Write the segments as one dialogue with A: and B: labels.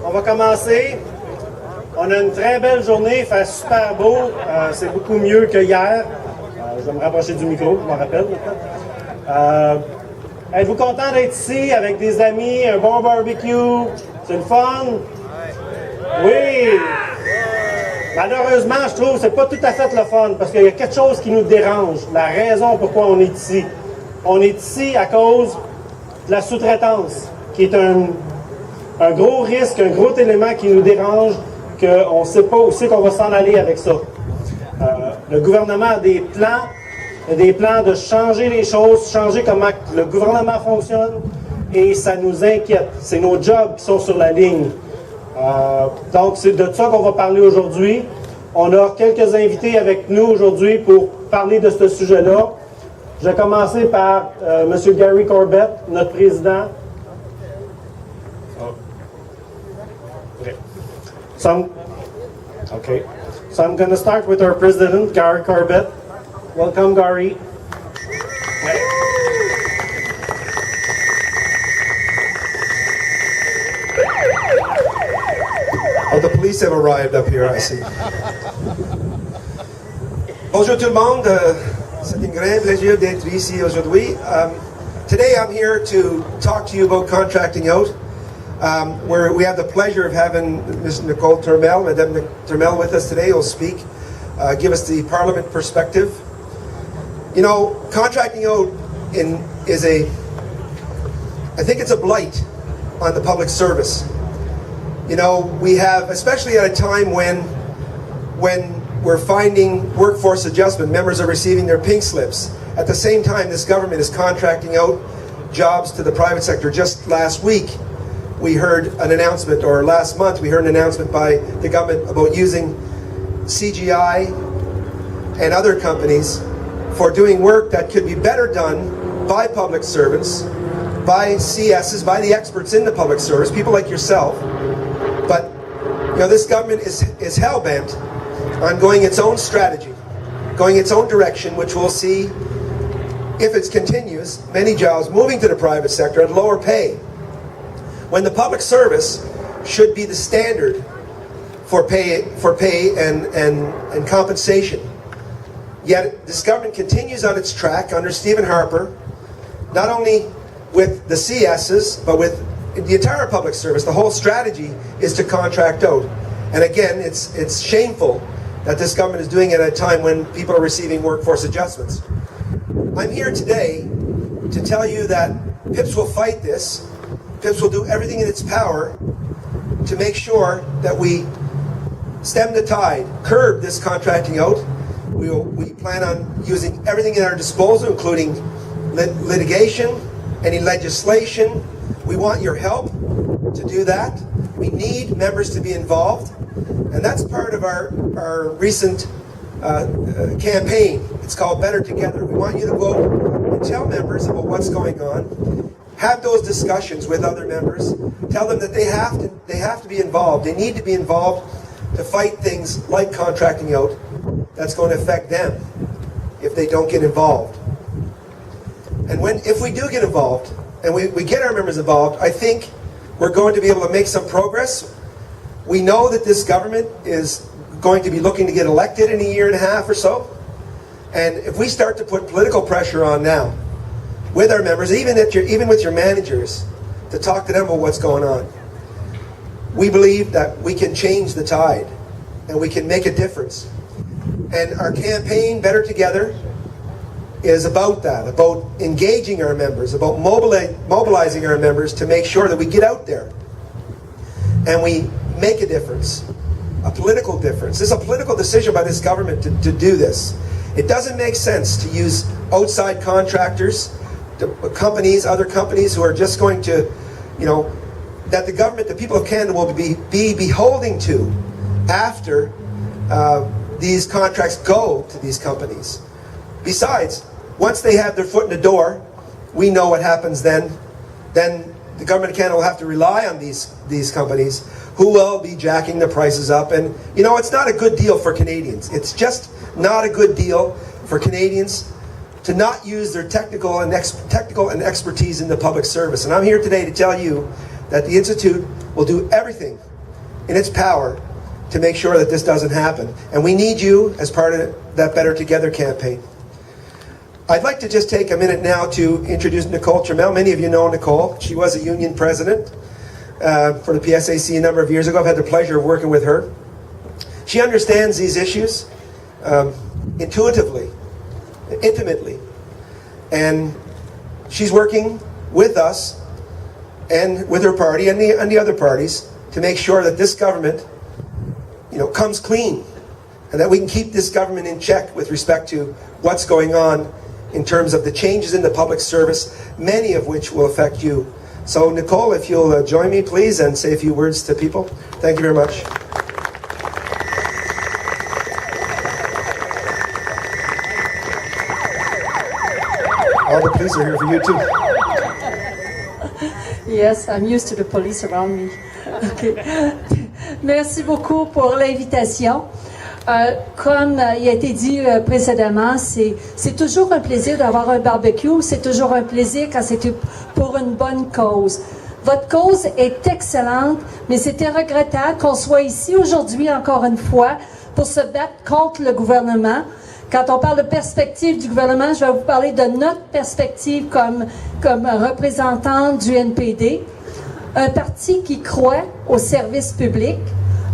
A: On va commencer. On a une très belle journée, il fait super beau. C'est beaucoup mieux que hier. Je vais me rapprocher du micro, je m'en rappelle. Êtes-vous content d'être ici avec des amis, un bon barbecue? C'est le fun? Oui! Malheureusement, je trouve que c'est pas tout à fait le fun parce qu'il y a quelque chose qui nous dérange. La raison pourquoi on est ici. On est ici à cause de la sous-traitance, qui est un gros risque, un gros élément qui nous dérange, qu'on ne sait pas où c'est qu'on va s'en aller avec ça. Le gouvernement a des plans de changer les choses, changer comment le gouvernement fonctionne, et ça nous inquiète. C'est nos jobs qui sont sur la ligne. Donc, c'est de ça qu'on va parler aujourd'hui. On a quelques invités avec nous aujourd'hui pour parler de ce sujet-là. Je vais commencer par M. Gary Corbett, notre président. So I'm going to start with our president, Gary Corbett. Welcome, Gary.
B: Oh, the police have arrived up here, I see. Bonjour tout le monde. C'est un grand plaisir d'être ici aujourd'hui. Today I'm here to talk to you about contracting out, where we have the pleasure of having Ms. Nicole Turmel, Madame Turmel with us today, who'll speak, give us the Parliament perspective. You know, contracting out I think it's a blight on the public service. You know, we have, especially at a time when we're finding workforce adjustment, members are receiving their pink slips. At the same time, this government is contracting out jobs to the private sector. Just last week, we heard an announcement, or last month, we heard an announcement by the government about using CGI and other companies for doing work that could be better done by public servants, by CSs, by the experts in the public service, people like yourself. But, you know, this government is hell-bent on going its own strategy, going its own direction, which we'll see, if it continues, many jobs moving to the private sector at lower pay, when the public service should be the standard for pay and compensation. Yet this government continues on its track under Stephen Harper, not only with the CSs, but with the entire public service. The whole strategy is to contract out. And again, it's shameful that this government is doing it at a time when people are receiving workforce adjustments. I'm here today to tell you that PIPS will fight this. PIPS will do everything in its power to make sure that we stem the tide, curb this contracting out. We plan on using everything at our disposal, including litigation, any legislation. We want your help to do that. We need members to be involved. And that's part of our recent campaign. It's called Better Together. We want you to go and tell members about what's going on. Have those discussions with other members. Tell them that they have to be involved. They need to be involved to fight things like contracting out that's going to affect them if they don't get involved. And if we do get involved, and we get our members involved, I think we're going to be able to make some progress. We know that this government is going to be looking to get elected in a year and a half or so. And if we start to put political pressure on now with our members, even with your managers, to talk to them about what's going on, we believe that we can change the tide and we can make a difference. And our campaign, Better Together, is about that, about engaging our members, about mobilizing our members to make sure that we get out there and we make a difference, a political difference. This is a political decision by this government to do this. It doesn't make sense to use outside contractors, companies, other companies who are just going to, you know, that the government, the people of Canada will be beholding to after these contracts go to these companies. Besides, once they have their foot in the door, we know what happens then. Then the government of Canada will have to rely on these companies who will be jacking the prices up. And, you know, it's not a good deal for Canadians. It's just not a good deal for Canadians to not use their technical and expertise in the public service. And I'm here today to tell you that the Institute will do everything in its power to make sure that this doesn't happen. And we need you as part of that Better Together campaign. I'd like to just take a minute now to introduce Nicole Trammell. Many of you know Nicole. She was a union president for the PSAC a number of years ago. I've had the pleasure of working with her. She understands these issues intuitively, intimately. And she's working with us and with her party and the other parties to make sure that this government, comes clean and that we can keep this government in check with respect to what's going on in terms of the changes in the public service, many of which will affect you. So, Nicole, if you'll join me, please, and say a few words to people. Thank you very much. All the police are here for you, too.
C: Yes, I'm used to the police around me. Okay. Merci beaucoup pour l'invitation. Comme il a été dit précédemment, c'est toujours un plaisir d'avoir un barbecue. C'est toujours un plaisir quand c'est pour une bonne cause. Votre cause est excellente, mais c'était regrettable qu'on soit ici aujourd'hui encore une fois pour se battre contre le gouvernement. Quand on parle de perspective du gouvernement, je vais vous parler de notre perspective comme représentante du NPD. Un parti qui croit au service public,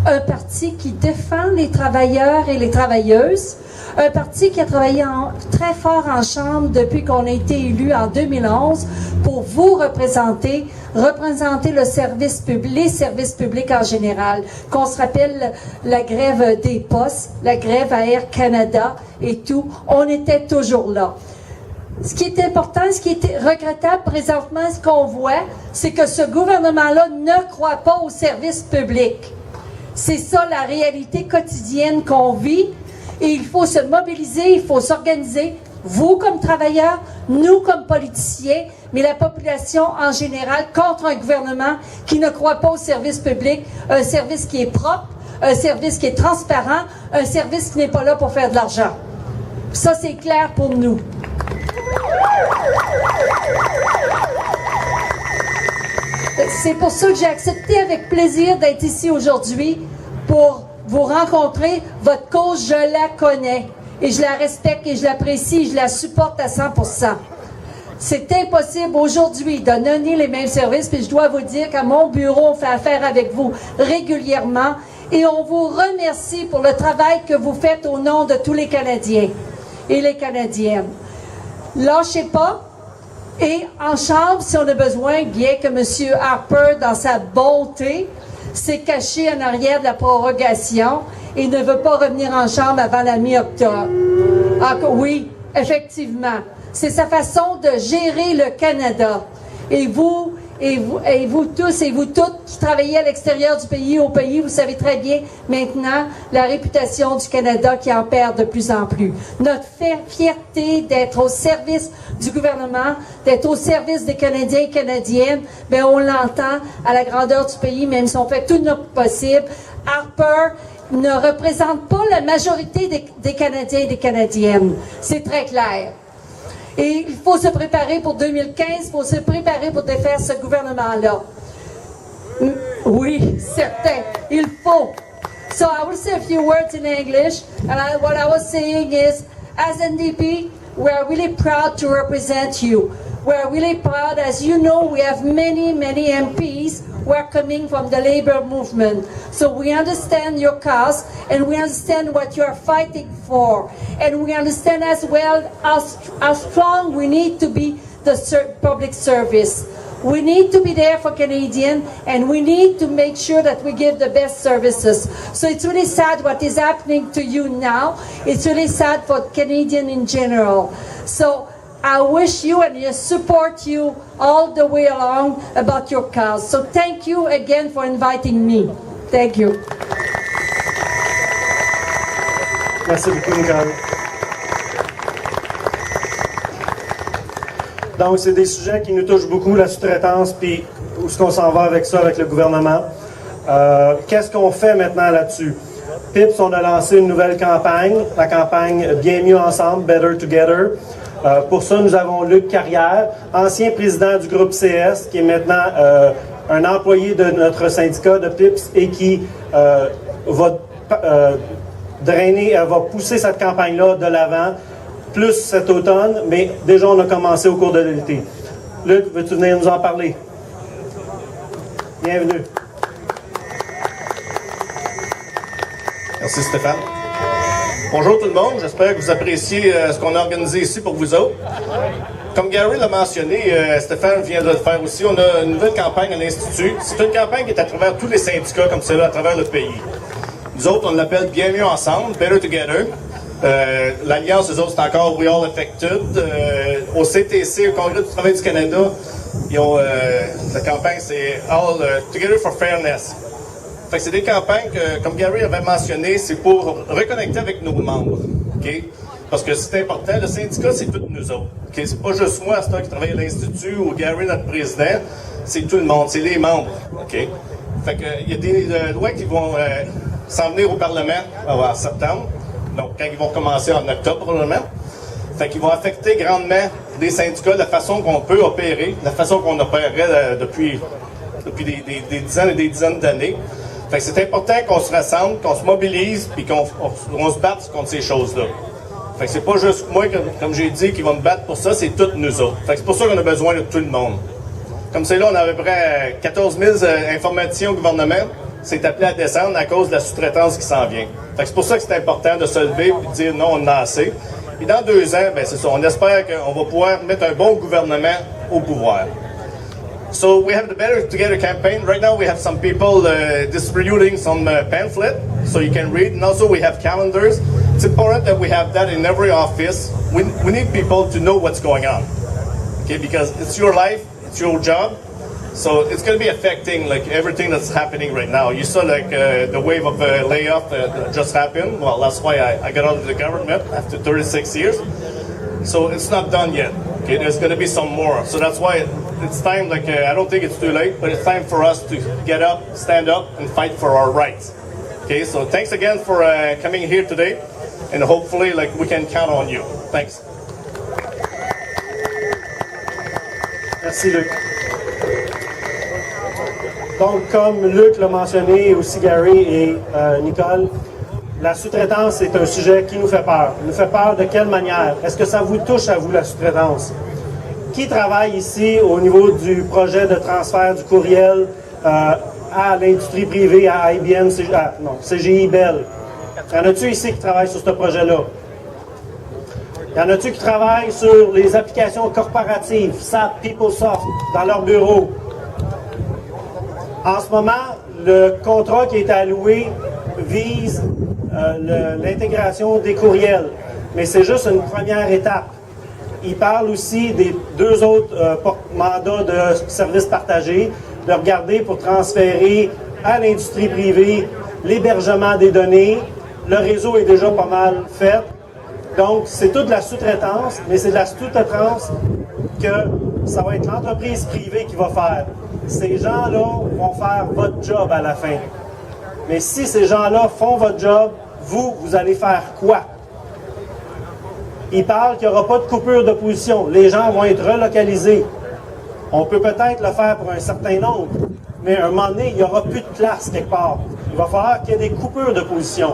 C: un parti qui défend les travailleurs et les travailleuses, un parti qui a travaillé très fort en Chambre depuis qu'on a été élu en 2011 pour vous représenter le service public, les services publics en général. Qu'on se rappelle la grève des postes, la grève à Air Canada et tout, on était toujours là. Ce qui est important, ce qui est regrettable présentement, ce qu'on voit, c'est que ce gouvernement-là ne croit pas au service public. C'est ça la réalité quotidienne qu'on vit et il faut se mobiliser, il faut s'organiser, vous comme travailleurs, nous comme politiciens, mais la population en général contre un gouvernement qui ne croit pas au service public, un service qui est propre, un service qui est transparent, un service qui n'est pas là pour faire de l'argent. Ça, c'est clair pour nous. C'est pour ça que j'ai accepté avec plaisir d'être ici aujourd'hui pour vous rencontrer. Votre cause, je la connais et je la respecte et je l'apprécie et je la supporte à 100%. C'est impossible aujourd'hui de donner les mêmes services, puis je dois vous dire qu'à mon bureau, on fait affaire avec vous régulièrement et on vous remercie pour le travail que vous faites au nom de tous les Canadiens et les Canadiennes. Lâchez pas. Et en Chambre, si on a besoin, bien que M. Harper, dans sa bonté, s'est caché en arrière de la prorogation et ne veut pas revenir en Chambre avant la mi-octobre. Ah, oui, effectivement. C'est sa façon de gérer le Canada. Et vous tous et vous toutes qui travaillez à l'extérieur du pays, au pays, vous savez très bien maintenant la réputation du Canada qui en perd de plus en plus. Notre fierté d'être au service du gouvernement, d'être au service des Canadiens et Canadiennes, bien on l'entend à la grandeur du pays, même si on fait tout notre possible. Harper ne représente pas la majorité des Canadiens et des Canadiennes. C'est très clair. Et il faut se préparer pour 2015, il faut se préparer pour défaire ce gouvernement-là. Oui, certain, il faut. So I will say a few words in English, and what I was saying is, as NDP, we are really proud to represent you. We are really proud, as you know, we have many MPs who are coming from the labor movement. So we understand your cause and we understand what you are fighting for. And we understand as well how strong we need to be the public service. We need to be there for Canadians and we need to make sure that we give the best services. So it's really sad what is happening to you now. It's really sad for Canadians in general. So I wish you and I support you all the way along about your cause. So thank you again for inviting me. Thank you.
A: Merci beaucoup, Nicole. Donc, c'est des sujets qui nous touchent beaucoup, la sous-traitance, puis où est-ce qu'on s'en va avec ça, avec le gouvernement. Qu'est-ce qu'on fait maintenant là-dessus? PIPS, on a lancé une nouvelle campagne, la campagne Bien mieux ensemble, Better Together. Pour ça, nous avons Luc Carrière, ancien président du groupe CS, qui est maintenant un employé de notre syndicat de PIPS et qui va va pousser cette campagne-là de l'avant, plus cet automne, mais déjà on a commencé au cours de l'été. Luc, veux-tu venir nous en parler? Bienvenue.
D: Merci Stéphane. Bonjour tout le monde, j'espère que vous appréciez ce qu'on a organisé ici pour vous autres. Comme Gary l'a mentionné, Stéphane vient de le faire aussi, on a une nouvelle campagne à l'Institut. C'est une campagne qui est à travers tous les syndicats comme celle-là, à travers le pays. Nous autres, on l'appelle Bien mieux ensemble, Better Together. L'Alliance, eux autres, c'est encore We All Affected. Au CTC, au Congrès du travail du Canada, ils ont, la campagne, c'est All Together for Fairness. Fait que c'est des campagnes que, comme Gary avait mentionné, c'est pour reconnecter avec nos membres. Okay? Parce que c'est important, le syndicat, c'est tous nous autres. Okay? C'est pas juste moi, c'est toi qui travaille à l'Institut, ou Gary, notre président, c'est tout le monde, c'est les membres. Okay? Fait que, il y a des lois qui vont s'en venir au Parlement en septembre, donc quand ils vont commencer en octobre probablement. Fait qu'ils vont affecter grandement les syndicats, la façon qu'on peut opérer, la façon qu'on opérait depuis des dizaines et des dizaines d'années. Fait que c'est important qu'on se rassemble, qu'on se mobilise, puis qu'on se batte contre ces choses-là. Fait que c'est pas juste moi, comme j'ai dit, qui va me battre pour ça, c'est toutes nous autres. Fait que c'est pour ça qu'on a besoin de tout le monde. Comme c'est là, on a à peu près 14 000 informations au gouvernement. C'est appelé à descendre à cause de la sous-traitance qui s'en vient. Fait que c'est pour ça que c'est important de se lever et de dire non, on en a assez. Et dans 2 ans, ben c'est ça, on espère qu'on va pouvoir mettre un bon gouvernement au pouvoir. So we have the Better Together campaign. Right now we have some people distributing some pamphlet so you can read. And also we have calendars. It's important that we have that in every office. We need people to know what's going on. Okay, because it's your life, it's your job. So it's going to be affecting like everything that's happening right now. You saw like the wave of layoff that just happened. Well, that's why I got out of the government after 36 years. So it's not done yet. Okay, there's going to be some more. So that's why it's time, like, I don't think it's too late, but it's time for us to get up, stand up, and fight for our rights. Okay, so thanks again for coming here today, and hopefully, like, we can count on you. Thanks.
A: Merci, Luc. Donc, comme Luc l'a mentionné, aussi Gary et Nicole, la sous-traitance est un sujet qui nous fait peur. Il nous fait peur de quelle manière? Est-ce que ça vous touche à vous, la sous-traitance? Qui travaille ici au niveau du projet de transfert du courriel à l'industrie privée, à IBM, CGI Bell? Y en a-tu ici qui travaillent sur ce projet-là? Y en a-tu qui travaillent sur les applications corporatives, SAP, PeopleSoft, dans leur bureau? En ce moment, le contrat qui est alloué vise l'intégration des courriels, mais c'est juste une première étape. Il parle aussi des 2 autres mandats de services partagés, de regarder pour transférer à l'industrie privée l'hébergement des données. Le réseau est déjà pas mal fait. Donc, c'est toute la sous-traitance, mais c'est de la sous-traitance que ça va être l'entreprise privée qui va faire. Ces gens-là vont faire votre job à la fin. Mais si ces gens-là font votre job, vous allez faire quoi? Il parle qu'il n'y aura pas de coupure de position. Les gens vont être relocalisés. On peut peut-être le faire pour un certain nombre, mais à un moment donné, il n'y aura plus de place quelque part. Il va falloir qu'il y ait des coupures de position.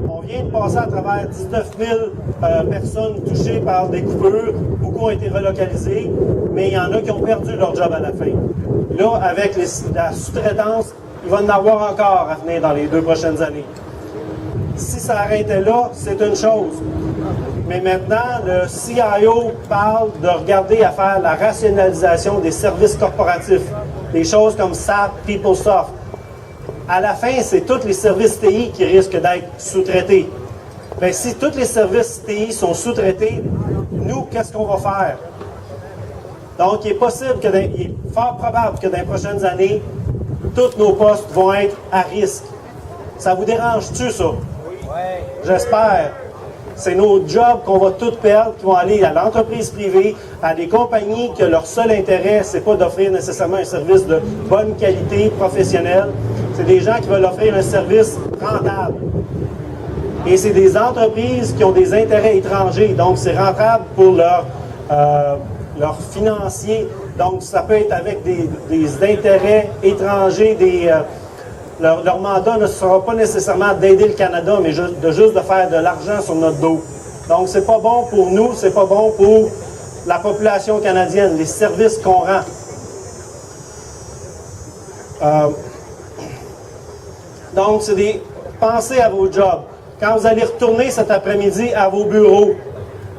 A: On vient de passer à travers 19 000 personnes touchées par des coupures. Beaucoup ont été relocalisés, mais il y en a qui ont perdu leur job à la fin. Là, avec la sous-traitance, il va y en avoir encore à venir dans les 2 prochaines années. Si ça arrêtait là, c'est une chose. Mais maintenant, le CIO parle de regarder à faire la rationalisation des services corporatifs. Des choses comme SAP, PeopleSoft. À la fin, c'est tous les services TI qui risquent d'être sous-traités. Bien, si tous les services TI sont sous-traités, nous, qu'est-ce qu'on va faire? Donc, il est fort probable que dans les prochaines années, tous nos postes vont être à risque. Ça vous dérange-tu, ça? J'espère. C'est nos jobs qu'on va tous perdre, qui vont aller à l'entreprise privée, à des compagnies que leur seul intérêt, c'est pas d'offrir nécessairement un service de bonne qualité professionnelle. C'est des gens qui veulent offrir un service rentable. Et c'est des entreprises qui ont des intérêts étrangers. Donc, c'est rentable pour leurs financiers Donc, ça peut être avec des intérêts étrangers, leur mandat ne sera pas nécessairement d'aider le Canada, mais juste de faire de l'argent sur notre dos. Donc, c'est pas bon pour nous, c'est pas bon pour la population canadienne, les services qu'on rend. Donc, pensez à vos jobs. Quand vous allez retourner cet après-midi à vos bureaux,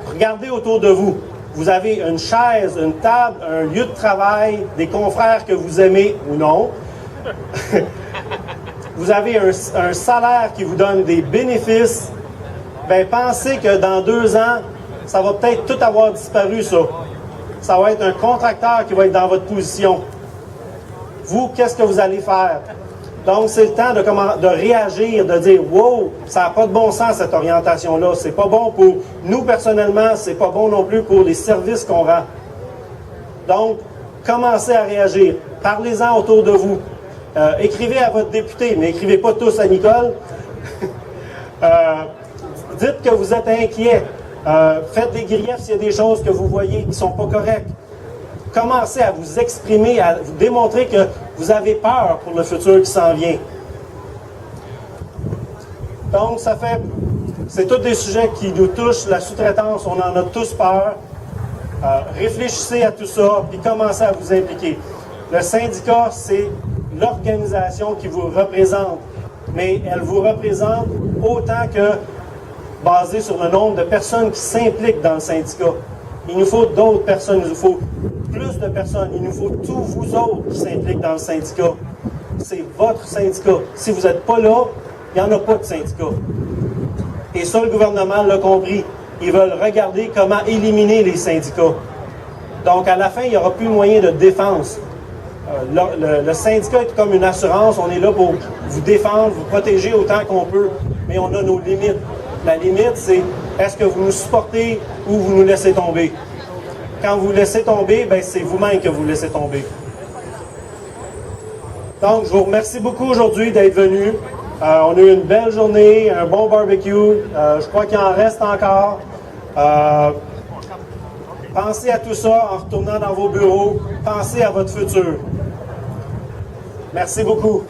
A: regardez autour de vous. Vous avez une chaise, une table, un lieu de travail, des confrères que vous aimez ou non. Vous avez un salaire qui vous donne des bénéfices. Bien, pensez que dans 2 ans, ça va peut-être tout avoir disparu, ça. Ça va être un contracteur qui va être dans votre position. Vous, qu'est-ce que vous allez faire? Donc, c'est le temps de réagir, de dire « Wow, ça n'a pas de bon sens, cette orientation-là. C'est pas bon pour nous, personnellement. C'est pas bon non plus pour les services qu'on rend. » Donc, commencez à réagir. Parlez-en autour de vous. Écrivez à votre député, mais écrivez pas tous à Nicole. Dites que vous êtes inquiet. Faites des griefs s'il y a des choses que vous voyez qui ne sont pas correctes. Commencez à vous exprimer, à vous démontrer que vous avez peur pour le futur qui s'en vient. Donc, c'est tous des sujets qui nous touchent. La sous-traitance, on en a tous peur. Réfléchissez à tout ça, puis commencez à vous impliquer. Le syndicat, c'est l'organisation qui vous représente, mais elle vous représente autant que basé sur le nombre de personnes qui s'impliquent dans le syndicat. Il nous faut d'autres personnes, il nous faut plus de personnes, il nous faut tous vous autres qui s'impliquent dans le syndicat. C'est votre syndicat. Si vous n'êtes pas là, il n'y en a pas de syndicat. Et ça, le gouvernement l'a compris. Ils veulent regarder comment éliminer les syndicats. Donc, à la fin, il n'y aura plus moyen de défense. Le syndicat est comme une assurance. On est là pour vous défendre, vous protéger autant qu'on peut. Mais on a nos limites. La limite, c'est est-ce que vous nous supportez ou vous nous laissez tomber? Quand vous laissez tomber, ben, c'est vous-même que vous laissez tomber. Donc, je vous remercie beaucoup aujourd'hui d'être venus. On a eu une belle journée, un bon barbecue. Je crois qu'il en reste encore. Pensez à tout ça en retournant dans vos bureaux. Pensez à votre futur. Merci beaucoup.